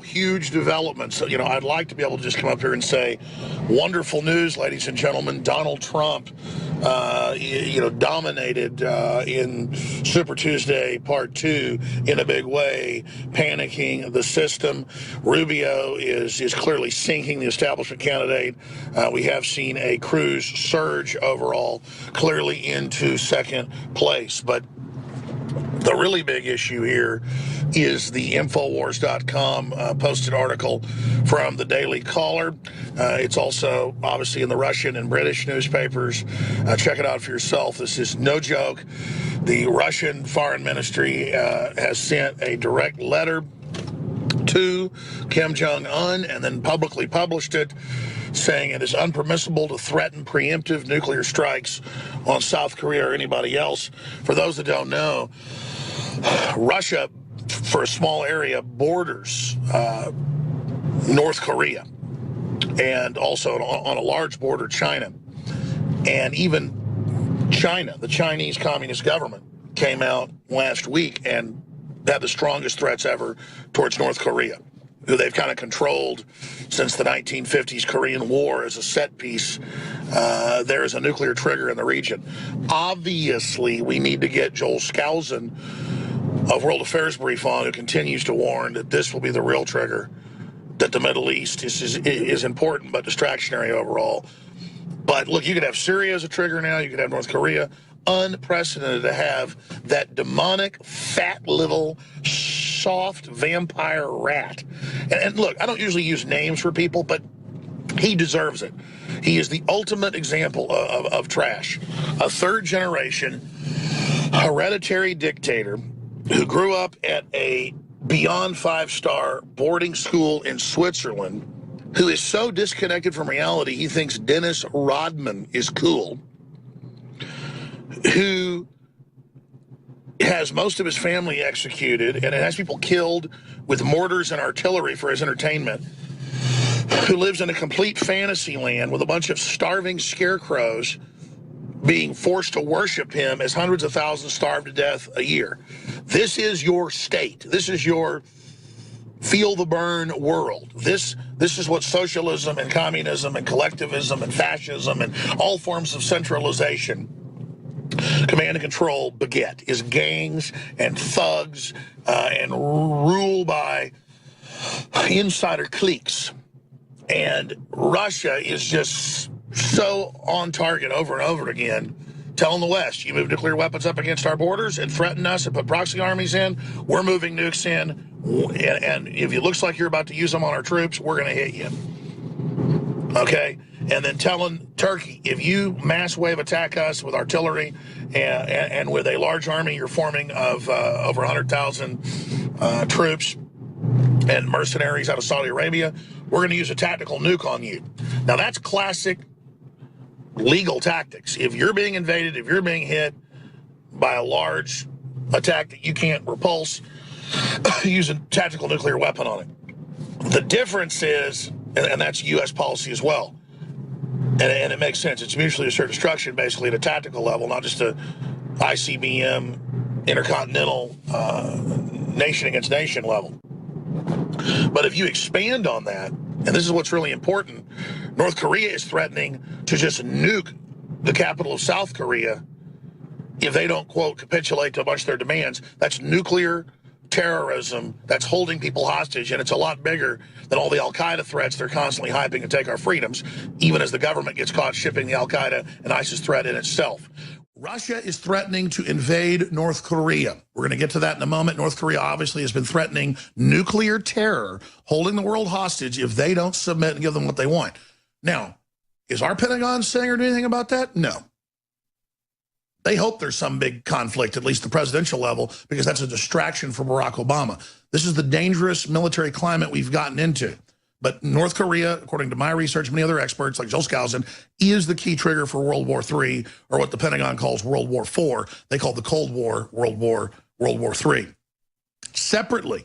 Wow, huge developments. You know, I'd like to be able to just come up here and say, wonderful news, ladies and gentlemen. Donald Trump, dominated in Super Tuesday Part 2 in a big way, panicking the system. Rubio is clearly sinking the establishment candidate. We have seen a Cruz surge overall, clearly into second place. But the really big issue here is the Infowars.com posted article from the Daily Caller. It's also obviously in the Russian and British newspapers. Check it out for yourself. This is no joke. The Russian Foreign Ministry has sent a direct letter to Kim Jong-un and then publicly published it, saying it is unpermissible to threaten preemptive nuclear strikes on South Korea or anybody else. For those that don't know, Russia, for a small area, borders North Korea, and also on a large border, China. And even China, the Chinese Communist government, came out last week and had the strongest threats ever towards North Korea, who they've kind of controlled since the 1950s Korean War as a set piece. There is a nuclear trigger in the region. Obviously, we need to get Joel Skousen of World Affairs Brief on, who continues to warn that this will be the real trigger, that the Middle East is important but distractionary overall. But look, you could have Syria as a trigger now, you could have North Korea. Unprecedented to have that demonic, fat little, soft vampire rat. And look, I don't usually use names for people, but he deserves it. He is the ultimate example of trash. A third-generation hereditary dictator who grew up at a beyond five-star boarding school in Switzerland, who is so disconnected from reality he thinks Dennis Rodman is cool, who has most of his family executed and has people killed with mortars and artillery for his entertainment, who lives in a complete fantasy land with a bunch of starving scarecrows being forced to worship him as hundreds of thousands starve to death a year. This is your state. This is your feel the burn world. This is what socialism and communism and collectivism and fascism and all forms of centralization, command and control beget, is gangs and thugs and rule by insider cliques. And Russia is just so on target over and over again, telling the West, you move nuclear weapons up against our borders and threaten us and put proxy armies in, we're moving nukes in, and if it looks like you're about to use them on our troops, we're going to hit you. Okay? And then telling Turkey, if you mass wave attack us with artillery and with a large army you're forming of over 100,000 troops and mercenaries out of Saudi Arabia, we're going to use a tactical nuke on you. Now, that's classic legal tactics. If you're being invaded, if you're being hit by a large attack that you can't repulse, use a tactical nuclear weapon on it. The difference is, and that's U.S. policy as well, and it makes sense. It's mutually assured destruction, basically, at a tactical level, not just a ICBM, intercontinental, nation against nation level. But if you expand on that, and this is what's really important, North Korea is threatening to just nuke the capital of South Korea if they don't, quote, capitulate to a bunch of their demands. That's nuclear terrorism. That's holding people hostage, and it's a lot bigger than all the Al-Qaeda threats they're constantly hyping to take our freedoms, even as the government gets caught shipping the Al-Qaeda and ISIS threat in itself. Russia is threatening to invade North Korea. We're going to get to that in a moment. North Korea obviously has been threatening nuclear terror, holding the world hostage if they don't submit and give them what they want. Now, is our Pentagon saying or doing anything about that? No. They hope there's some big conflict, at least the presidential level, because that's a distraction for Barack Obama. This is the dangerous military climate we've gotten into. But North Korea, according to my research, many other experts like Joel Skousen, is the key trigger for World War III, or what the Pentagon calls World War IV. They call the Cold War World War III. Separately,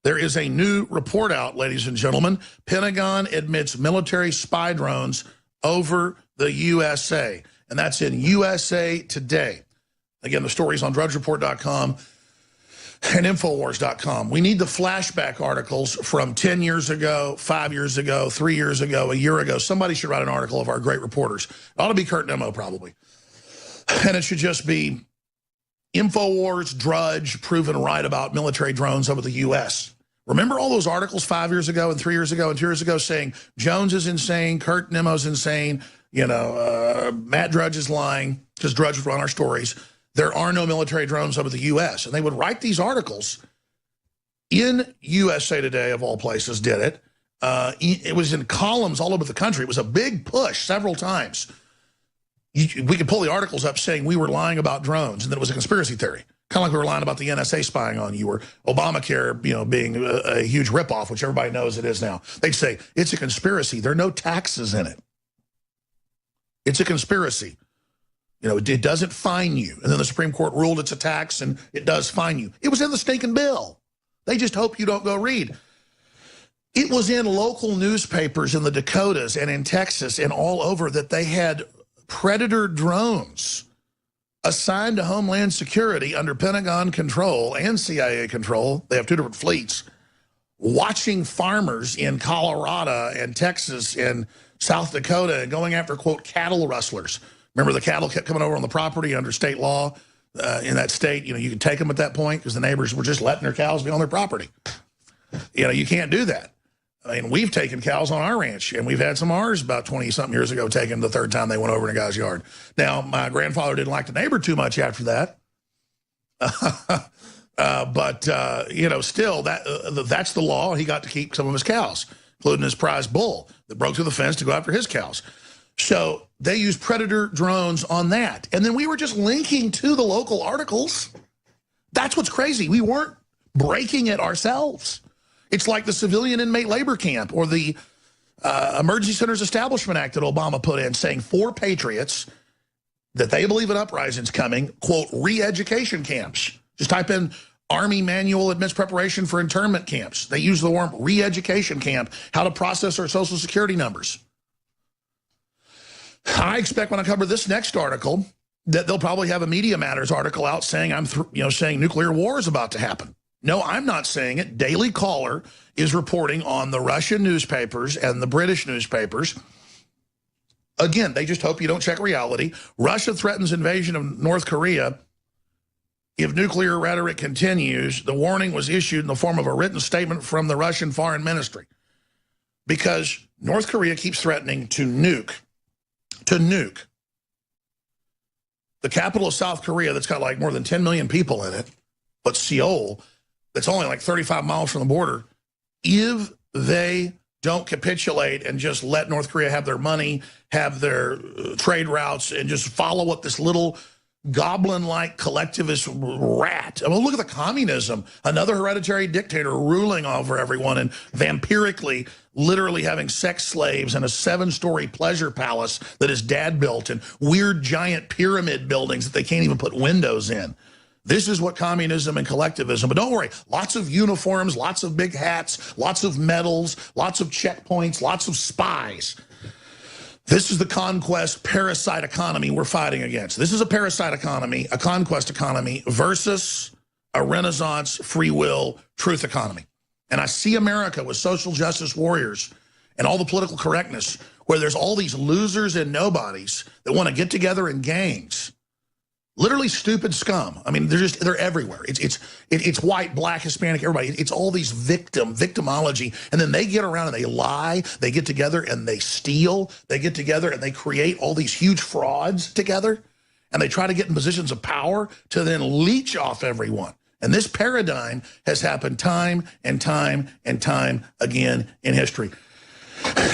there is a new report out, ladies and gentlemen. Pentagon admits military spy drones over the USA, and that's in USA Today. Again, the story's on drudgereport.com. and Infowars.com. We need the flashback articles from 10 years ago, 5 years ago, 3 years ago, a year ago. Somebody should write an article of our great reporters. It ought to be Kurt Nimmo, probably. And it should just be Infowars, Drudge, proven right about military drones over the U.S. Remember all those articles 5 years ago and 3 years ago and 2 years ago saying Jones is insane, Kurt Nimmo's insane, Matt Drudge is lying, because Drudge would run our stories. There are no military drones over the U.S. And they would write these articles in USA Today, of all places, did it. It was in columns all over the country. It was a big push several times. We could pull the articles up saying we were lying about drones and that it was a conspiracy theory. Kind of like we were lying about the NSA spying on you or Obamacare, being a huge ripoff, which everybody knows it is now. They'd say, it's a conspiracy. There are no taxes in it. It's a conspiracy. It doesn't fine you. And then the Supreme Court ruled it's a tax and it does fine you. It was in the stinking bill. They just hope you don't go read. It was in local newspapers in the Dakotas and in Texas and all over that they had Predator drones assigned to Homeland Security under Pentagon control and CIA control. They have two different fleets, watching farmers in Colorado and Texas and South Dakota and going after, quote, cattle rustlers. Remember, the cattle kept coming over on the property under state law in that state. You could take them at that point because the neighbors were just letting their cows be on their property. You can't do that. I mean, we've taken cows on our ranch, and we've had some ours about 20-something years ago taken the third time they went over in a guy's yard. Now, my grandfather didn't like the neighbor too much after that. Still, that's the law. He got to keep some of his cows, including his prize bull that broke through the fence to go after his cows. So they used Predator drones on that. And then we were just linking to the local articles. That's what's crazy. We weren't breaking it ourselves. It's like the civilian inmate labor camp or the Emergency Centers Establishment Act that Obama put in saying for patriots that they believe an uprising's coming, quote, re-education camps. Just type in Army Manual Admits Preparation for Internment Camps. They use the word re-education camp, how to process our Social Security numbers. I expect when I cover this next article that they'll probably have a Media Matters article out saying saying nuclear war is about to happen. No, I'm not saying it. Daily Caller is reporting on the Russian newspapers and the British newspapers. Again, they just hope you don't check reality. Russia threatens invasion of North Korea. If nuclear rhetoric continues, the warning was issued in the form of a written statement from the Russian Foreign Ministry. Because North Korea keeps threatening to nuke the capital of South Korea that's got like more than 10 million people in it, but Seoul, that's only like 35 miles from the border, if they don't capitulate and just let North Korea have their money, have their trade routes, and just follow what this little goblin-like collectivist rat. I mean, look at the communism. Another hereditary dictator ruling over everyone and vampirically, literally having sex slaves and a 7-story pleasure palace that his dad built and weird giant pyramid buildings that they can't even put windows in. This is what communism and collectivism, but don't worry, lots of uniforms, lots of big hats, lots of medals, lots of checkpoints, lots of spies. This is the conquest parasite economy we're fighting against. This is a parasite economy, a conquest economy versus a Renaissance, free will, truth economy. And I see America with social justice warriors and all the political correctness where there's all these losers and nobodies that want to get together in gangs. Literally stupid scum. I mean, they're everywhere. It's white, black, Hispanic, everybody. It's all these victimology. And then they get around and they lie. They get together and they steal. They get together and they create all these huge frauds together. And they try to get in positions of power to then leech off everyone. And this paradigm has happened time and time and time again in history.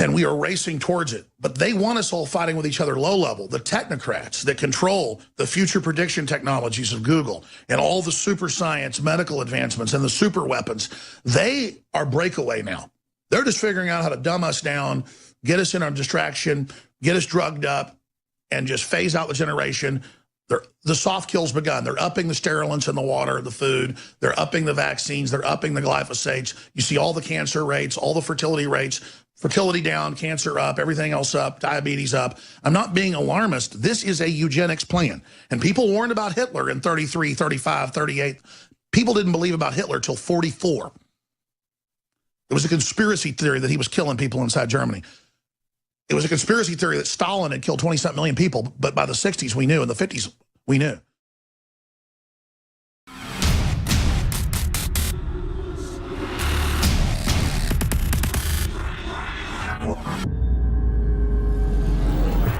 And we are racing towards it. But they want us all fighting with each other low level. The technocrats that control the future prediction technologies of Google and all the super science medical advancements and the super weapons, they are breakaway now. They're just figuring out how to dumb us down, get us in our distraction, get us drugged up, and just phase out the generation. The soft kill's begun. They're upping the sterilants in the water, the food. They're upping the vaccines. They're upping the glyphosates. You see all the cancer rates, all the fertility rates. Fertility down, cancer up, everything else up, diabetes up. I'm not being alarmist. This is a eugenics plan. And people warned about Hitler in 33, 35, 38. People didn't believe about Hitler till 44. It was a conspiracy theory that he was killing people inside Germany. It was a conspiracy theory that Stalin had killed 20-something million people, but by the 60s we knew, in the 50s we knew.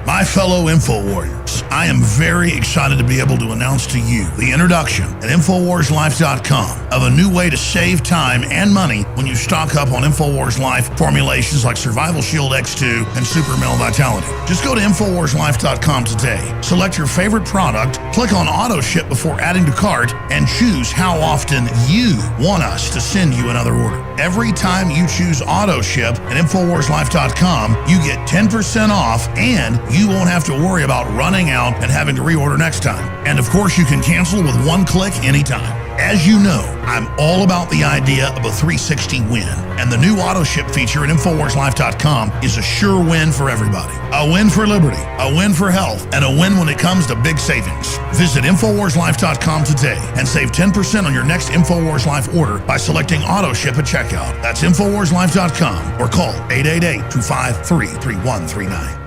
My fellow InfoWarriors, I am very excited to be able to announce to you the introduction at InfoWarsLife.com of a new way to save time and money when you stock up on InfoWars Life formulations like Survival Shield X2 and Super Male Vitality. Just go to InfoWarsLife.com today, select your favorite product, click on Auto Ship before adding to cart, and choose how often you want us to send you another order. Every time you choose Auto Ship at InfoWarsLife.com, you get 10% off, and you won't have to worry about running out and having to reorder next time. And of course, you can cancel with one click anytime. As you know, I'm all about the idea of a 360 win, and the new auto ship feature at InfoWarsLife.com is a sure win for everybody. A win for liberty, a win for health, and a win when it comes to big savings. Visit InfoWarsLife.com today and save 10% on your next InfoWars Life order by selecting auto ship at checkout. That's InfoWarsLife.com or call 888-253-3139.